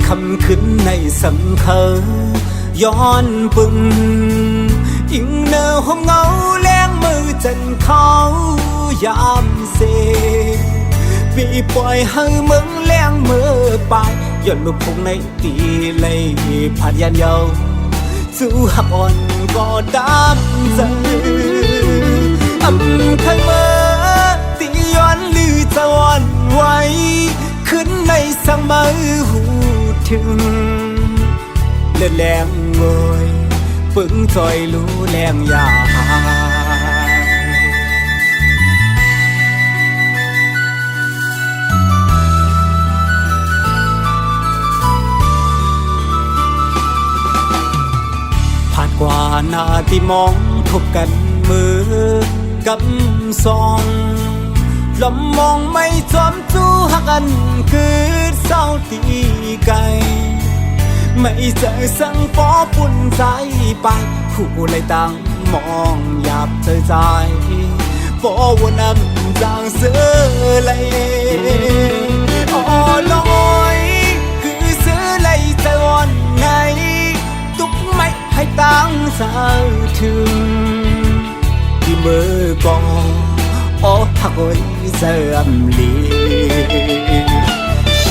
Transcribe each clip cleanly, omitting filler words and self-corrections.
คำขึ้นในสังเคอย้อนปึงอิงเนอห้องเงาแรงมือจันเขายามเซปีปล่อยให้มึงแรงมือไปย้อนมือคงในตีเลยผ่านยันเยาสู้หักอ่อนก็ดำใจอำคังเมื่อตีย้อนลือจะวันไว้ขึ้นในสังมือหูถึงเลือดแรงงอยปึงจอยรู้แรงยาผ่านกว่าหน้าที่มองทบกันมือกำซองลมมองไม่จอมจู้หักกันคือเศร้าตีไกลไม่เจอสังปอปุ่นใจไปคู่เลยตั้งมองหยาบเธอใจปอวนนำจางเสือเลยอ๋อลอยคือเสือเลยใจวันไงตุกไม่ให้ตั้งสาวถึงที่มือก่ออ๋อหักวันเสื่อมลี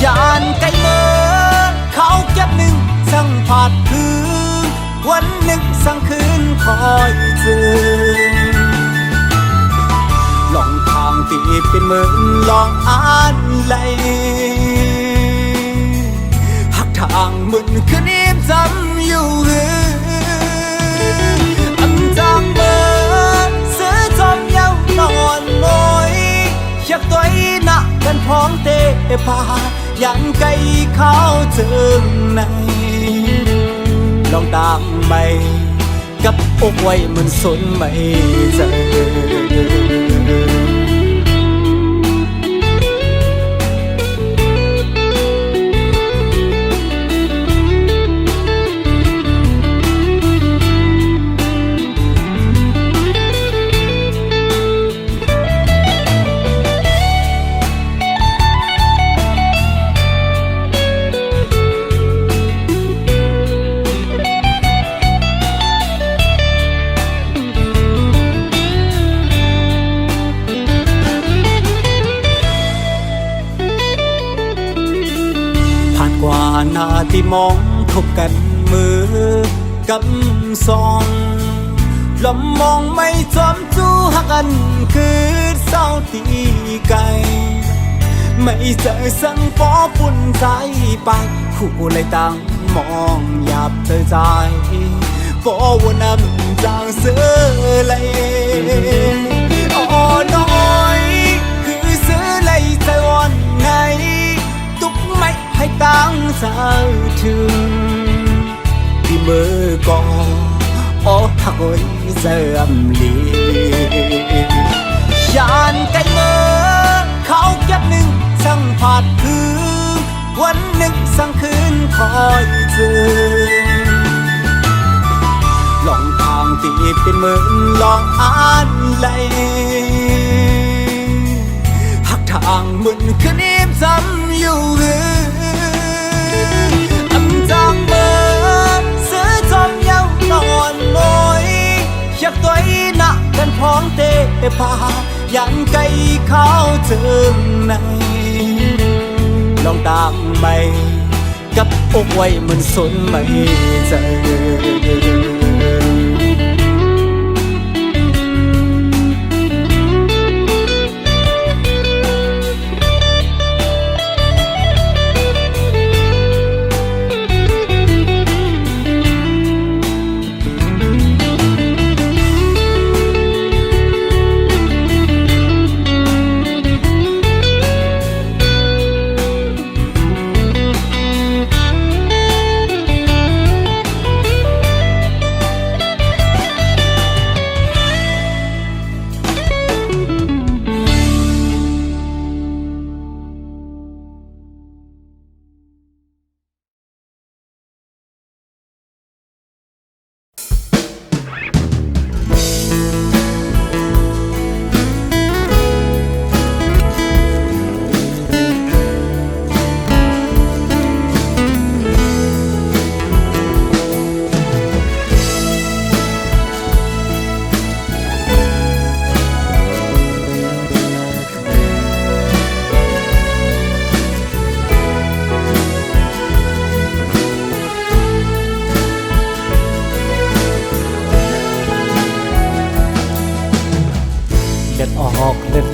ยานไกลเมื่อเขาเก็บหนึ่งสั่งผาดคืนวันหนึ่งสั่งคืนคอยเจอลองทางตีเป็นเหมือนลองอ่านไหลหักทางมึนคืนนี้จำอยู่อันจางเมื่อเสือจอมยาวนอนลอยอยากตัวหนักกันพร้อมเตะพายันไกลเขาเจิงในลองตามไปกับอกไว้มันสนไม่เจอกว่าหน้าที่มองทบกันมือกำซองลมมองไม่จอมจู้หักกันคือเศร้าตีไกลไม่เจอสังปอปุ่นใจไปคู่เลยตั้งมองหยาบเธอใจปอวนนำจางเสือเลยอ๋อน้อยคือเสือเลยใจวันไงตุกไม่ให้ตั้งสาวถึงที่มือก่ออ๋อหักวันเสื่อมลียานไกลเมื่อเขาเก็บหนึ่งสั่งผาดคืนวันหนึ่งสั่งคืนคอยเจอลองทางตีเป็นเหมือนลองอ่านไหลหักทางมึนคืนนี้จำอยู่อันจางเมื่อเสือจอมยาวนอนลอยอยากตัวหนักกันพร้อมเตะพายันไกลเขาเจิงในลองตามไปกับอกไว้มันสนไม่เจอ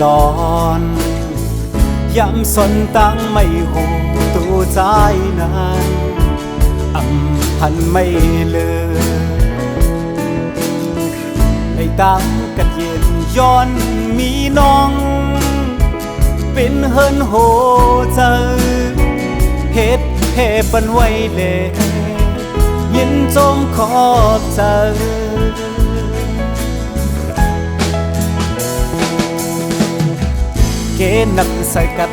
ตอนยำสนตั้งไม่หูตัวใจนั้นพันไม่เลยไอ้ตั้งกันเย็นย้อนมีน้องเป็นเฮินโหเจอเฮ็ดเพ่ปันไว้เลยยินจมขอบเจอเกนักใส่กัด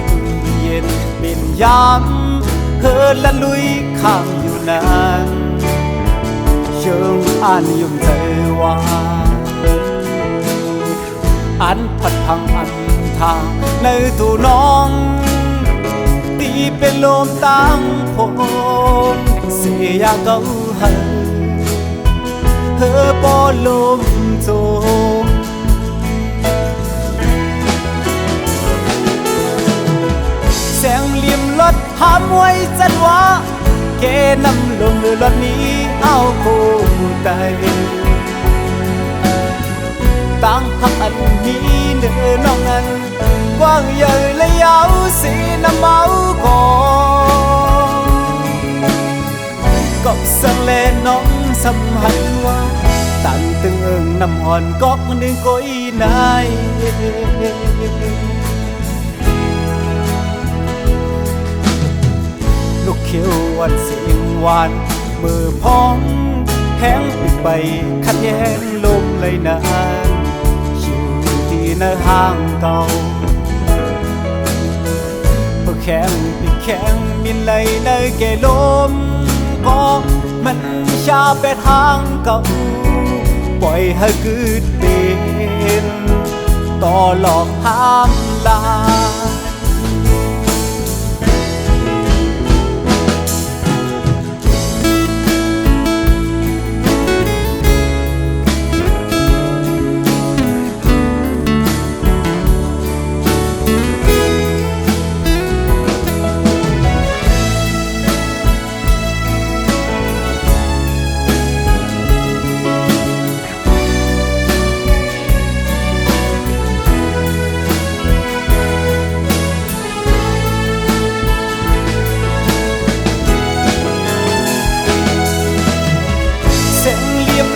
เย็นเป็นยามเฮินละลุยข้ามอยู่นานเชิงอ่านยุ่มเธอว่าอันพัดพังอันทางในตูน้องตีเป็นลมตั้งพงเสียเก่าให้เธอปอลมโจมแสงเหลี่ยมรถหามไว้จันว่าเกนำลงรถนี้เอาคู่ใจตั้งหักอันนี้เนื้อน้องนั้นกว้างใหญ่และยาวสีน้ำเมาก่อนกับสังเลน้องสัมหันว่าตั้งตึงเอิงน้ำอ่อนก๊อกหนึ่งก้อยนายลูกเขียววันเสียงหวานมือพองแห้งปิดไปขัดแย้งลมเลยนานอยู่ที่ในห้างเก่าเพื่อแข็งปิดแข็งมินเลยในเกลมก็มันชาเป็ดห้างเก่าปล่อยให้กึดเป็นต่อหลอกห้ามลา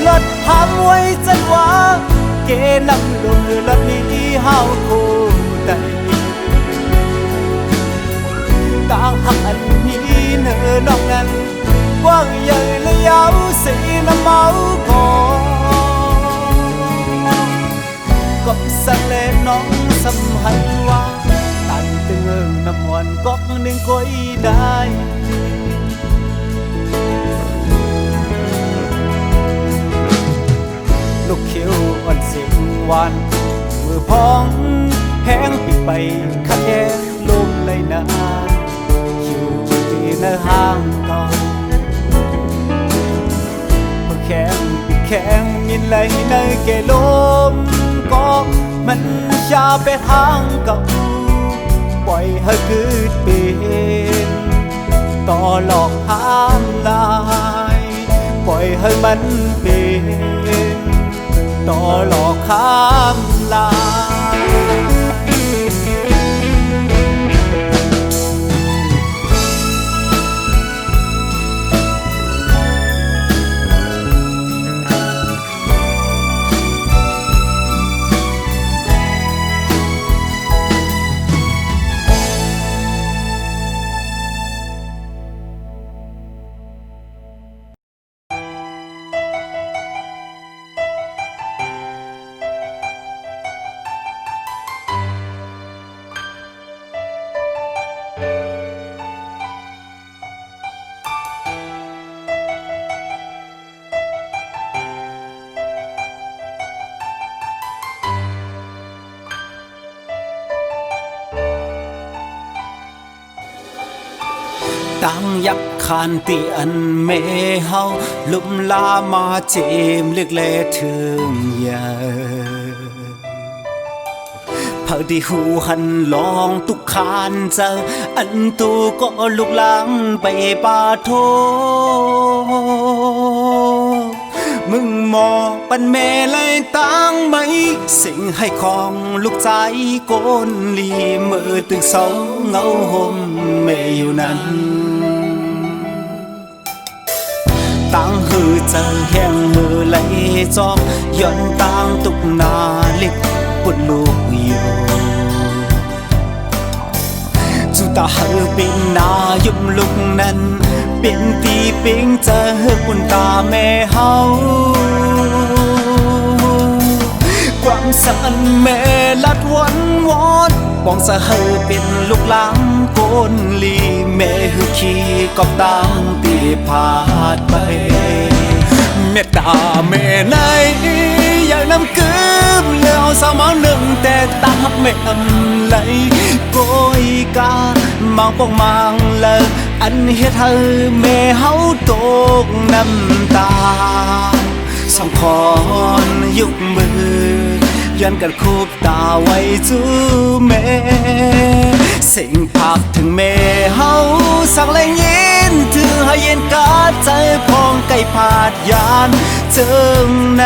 รถหามไว้จันว่าเกนำลงรถนี้เฮาคู่ได้ต่างหักอันนี้เนื้อน้องนั้นกว้างใหญ่และยาวสีน้ำเมาก่อนกับสังเลน้องสัมหันว่าตันตึงเอิงน้ำวันก๊อกหนึ่งก้อยได้ลูกเขียวอ่อนเสียงหวานมือพองแห้งปิดไปขัดแย้งลมเลยนานอยู่ที่ในห้างเก่าเพื่อแข็งปิดแข็งมินเลยในเกลมก็มันชาไปห้างเก่าปล่อยให้กึดเป็นต่อหลอกห้ามลายปล่อยให้มันเป็นต่อหลอกข้ามลาตั้งยักขานตีอันเมเฮาลุมลามาเจมเลือกแลถึงยาพอดีหูหันลองตุกขานเจออันตูก็ลุกล้างไปป่าโท มึงหมอปันแม่เลยตั้งไหมสิ่งให้ของลูกใจโกนลีมือตึกเสาเงาห่มไม่อยู่นั้นตั้งหือเจอแห้งมือไหลจอมย้อนตั้งตุกนาเล็กปวดลูกอยู่จุตาหือเป็นนายุมลุกนั้นเป็นตีปิงเจอปุ่นตาแม่เฮาความสันแม่ลัดวันวอนปองสะเฮอเป็นลูกหลานโกนลีแม่หือขี้กอบตังตีพาดไปเมตตาแม่ในอยากนำกืมแล้วสาวมาหนึ่งแต่ตาแม่อำไหลโกยกามางปองมังเลยอันเฮ็ดให้แม่เฮาตกน้ำตาสองคนยุกมือยันกันคูบตาไว้จูแม่สิ่งพักถึงแม่เฮาสักแรงยินถือให้เย็นกาใจพองไก่ผาดยานเจิงใน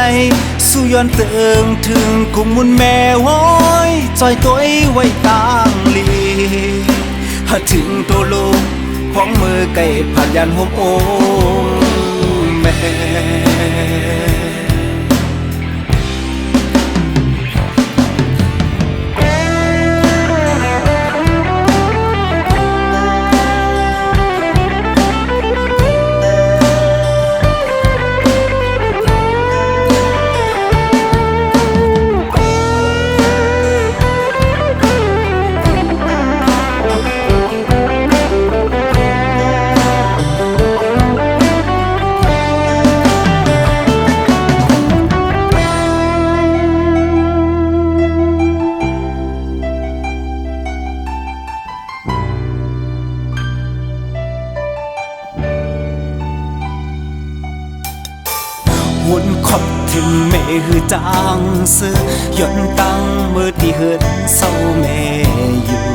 สู้ย้อนเติงถึงกุมมุนแม่ห้อยจอยตัวไว้ตางลีหาถึงตัวลูกของมือไก่ผาดยานห่มโอแม่วนขอบถึงแม่หือจางซื้อย่อนตั้งมือที่เหิดเศร้าแม่อยู่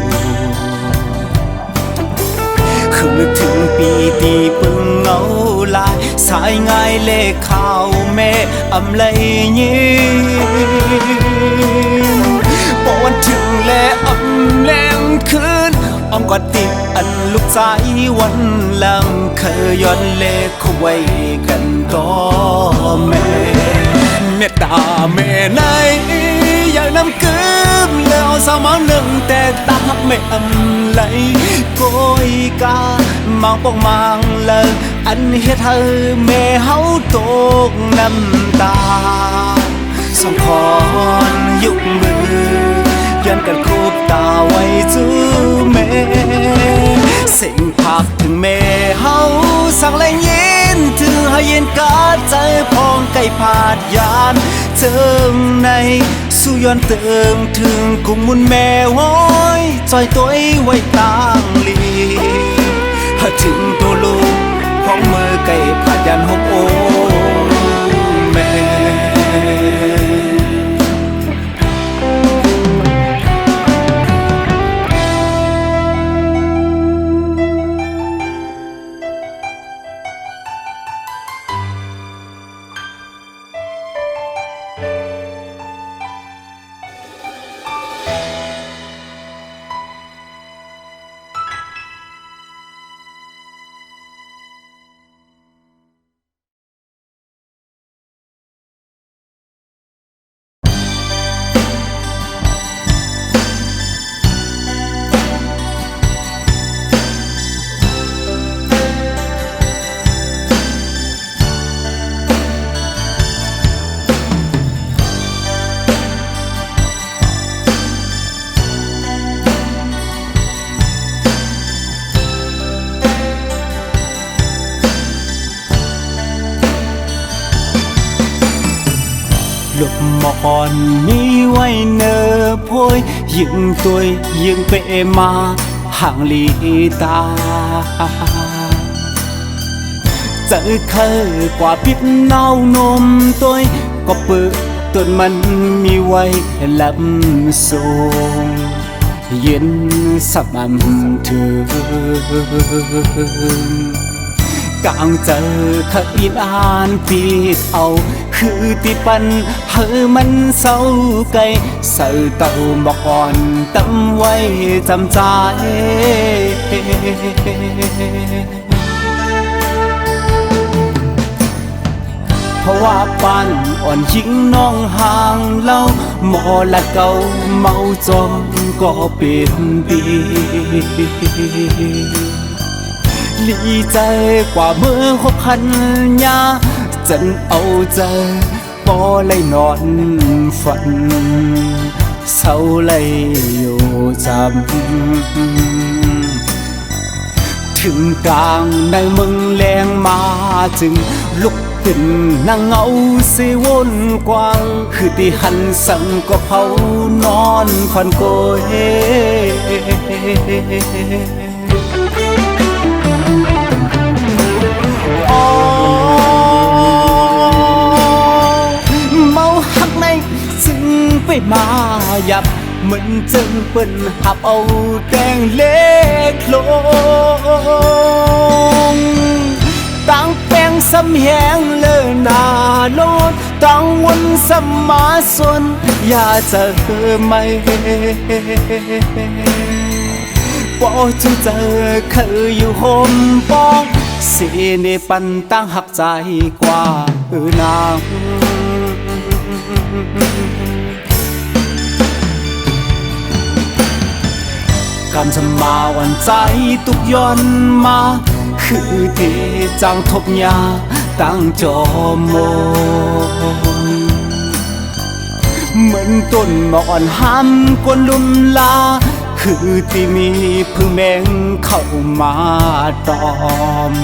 คือนึกถึงปีที่ปึงเงาลายสายง่ายเลขข่าวแม่อำเลยยิ้มพอวันถึงแลอำแรงคืนอ้อมกอดติดอันลูกใจวันลำเคยย้อนเลขเขาไว้กันก็แม่เมตตาแม่ในอยากนำกืมแล้วสาวมาหนึ่งแต่ตาแม่อำไหลโกยกามางปองมังเลยอันเฮ็ดให้แม่เฮาตกน้ำตาสองคนยุกมือยันกันคูบตาไว้จูแม่สิ่งพักถึงแม่เฮาสักแรงยินถือให้เย็นกาใจพองไก่ผาดยานเจิงในสู้ย้อนเติมถึงกุมมุนแม่ห้อยจอยตัวไว้ตางลีหาถึงตัวลูกของมือไก่ผาดยานห่มโอแม่ลูกมอนมีไว้เนอพวยยิงตัวยิงเปมาห่างลีตาเจอเคยกว่าปิดเน่านมตัวก็เปิดต้นมันมีไว้ลำสูงเย็นสับมันถือ กางเจอขยินอ่านปีดเอาคือติปันเฮอมันเศร้าไกลเสือเต่าบอกอ่อนตำไว้จำใจเพราะว่าปันอ่อนยิงน้องห่างเล่าหมอละเก่าเมาจมก็เป็นดีลีใจกว่าเมื่อคบคันยาจนเอาใจปอเลยนอนฝันเศร้าเลยอยู่จำถึงกลางในมึงแรงมาจึงลุกขึ้นนั่งเอาเสวนกว้างคือที่หันสั่งก็เผานอนฝันโกยเมาหักในซึ่งไปมาหยับเหมือนจึงเปิ้นหับเอาแดงเล็กลงตั้งแปลงสำแหงเลอหนาโลดตั้งวนสมาสนอย่าเจอไม่ปอจูเจอเคยอยู่โฮมปองเสเนปันตั้งหักใจกว่านางกำจะมาวันใจตุกย้อนมาคือที่จังทบยาตั้งจอมมเหมือนต้นหมอกอ่อนห้ามกวนลุมลาคือที่มีพึ่งแมงเข้ามาตอม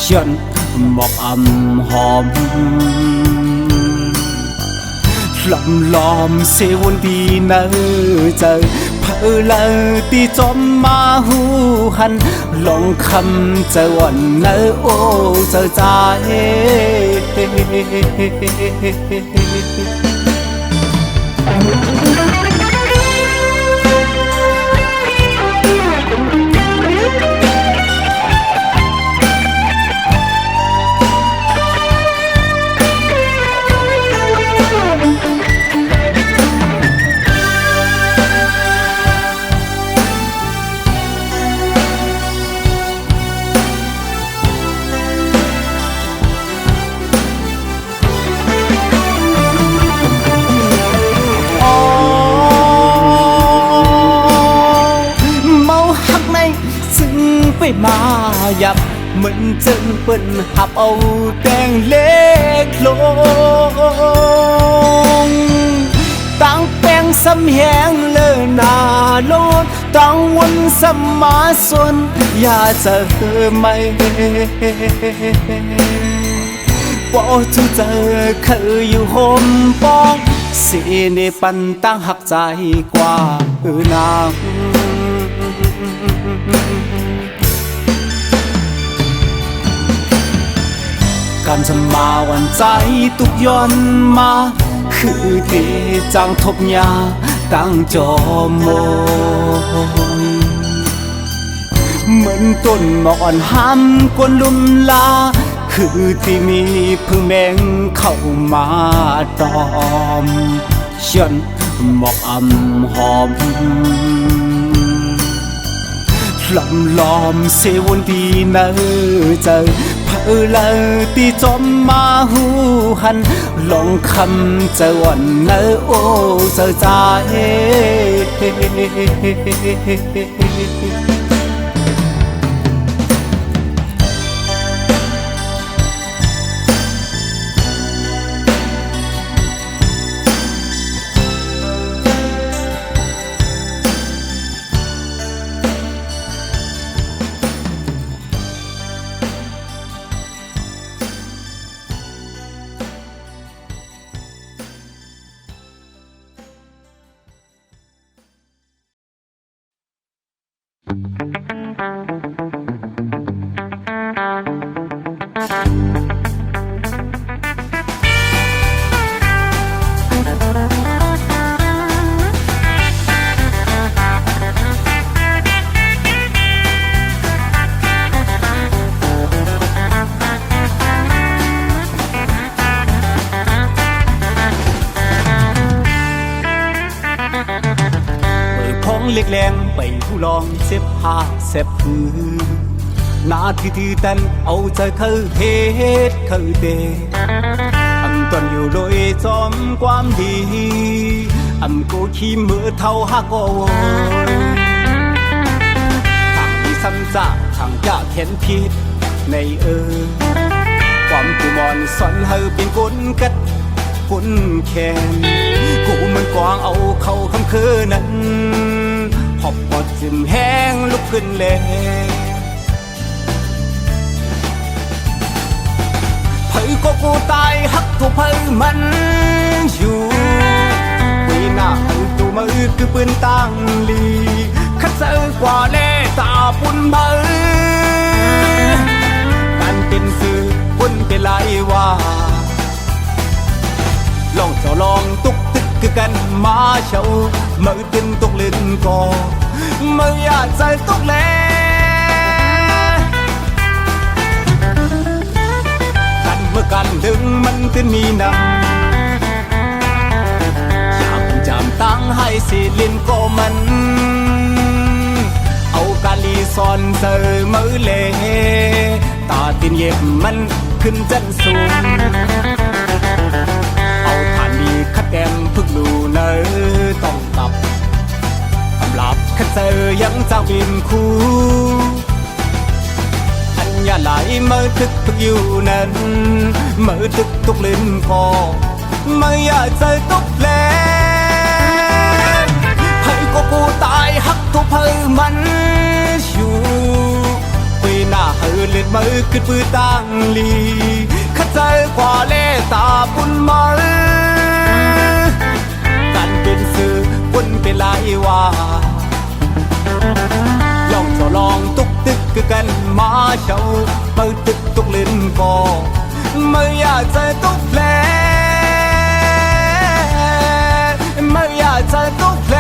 ฉันหมอกอำหอมลำลอมเสวนดีเนอเจอเพอเลอตีจอมมาหูหันลองคำเจอวันเนอโอเจอใจไปมาหยับเหมือนจึงเปิ้นหับเอาแดงเล็กลงตั้งแปลงสำแหงเลอหนาโลดตั้งวนสมาสนอย่าเจอไม่ปอจูเจอเคยอยู่โฮมปองเสเนปันตั้งหักใจกว่านางการจะมาวันใจตุกย้อนมาคือที่จังทบยาตั้งจอมมเหมือนต้นหมอกอ่อนห้ามกวนลุมลาคือที่มีพึ่งแมงเข้ามาตอมฉันหมอกอำหอมลำลอมเสวนดีเนอเจอเพอเลอตีจอมมาหูหันลองคำเจอวันเนอโอเจอใจ กแรงไปผู้ลองเจ็บผ้าเสบผือนาที่ตันเอาใจเขาเฮ็ดเขาเดอำตอนอยู่โดยจอมความดีอำกูขี้มือเท่าฮักโอยทางมีซ้ำจ่าทางยากเห็นผิดในความกูมอนสอนให้เป็นคนกัดคนแค้นกูมันกวางเอาเข้าคำคือนั้นหอบปอดจิมแห้งลุกขึ้นเลยเผยก็กูตายฮักตัวเผยมันอยู่วีหน้าหันตัวมือคือปืนตั้งลีคัดเจอกว่าเล่ตาปุ่นเผยการเป็นสื่อปุ่นเป็นไรว่าลองเจ้าลองตุกตึกคือกันมาเช่าเมื่อตึนตุกลื่นก่อเมื่ออยากใจตุกแลกันเมื่อกันดึงมันตึนมีนำอยากจำตั้งให้สิลินก็มันเอากาลีซอนเซอเมื่อเลตาตินเย็บมันขึ้นจันสูงคัดแดงพึกลูเนอต้องตับคำลับคัดเจอยังเจ้าบินคู่อันยาไหลเมื่อทึกพึกอยู่นั้นเมื่อทึกตุกลิ้นคอเมื่ออยากเจอตุกแลให้ก็กูตายฮักทุกเพยมันอยู่ปีหน้าให้เล่นมือขึ้นปืนตั้งลีคัดเจอกว่าเล่ตาปุ่นมาเป็นสื่อวนเป็นลายว่าลองเจ้าลองตุกตึกคือกันมาเช่าเปิดตึกตุกเล่นก่อเมื่ออยากจะตุกแผลเมื่ออยากจะตุกแผล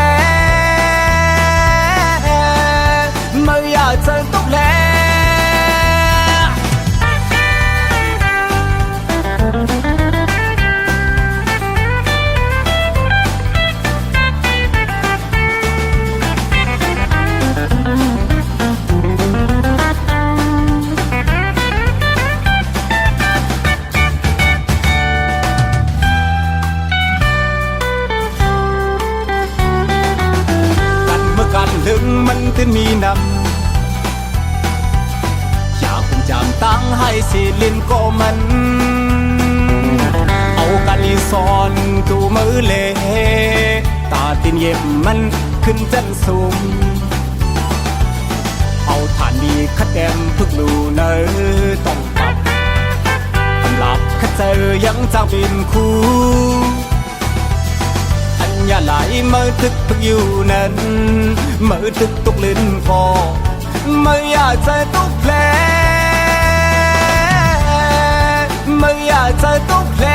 เมื่ออยากจะตุกแผลถึงมันจะมีนำอยากคงจำตั้งให้สิลินก็มันเอากาลีซอนตูมือเลตาตินเย็บมันขึ้นจันสูงเอาฐานดีคัดแดมพึกลูเนอต้องตับคำลับคัดเจอยังเจ้าบินคู่อย่าไหลเมื่อทึกพึกอยู่นั้นเมื่อทึกตุกลิ้นคอเมื่ออยากใจตุกแผลเมื่ออยากใจตุกแผล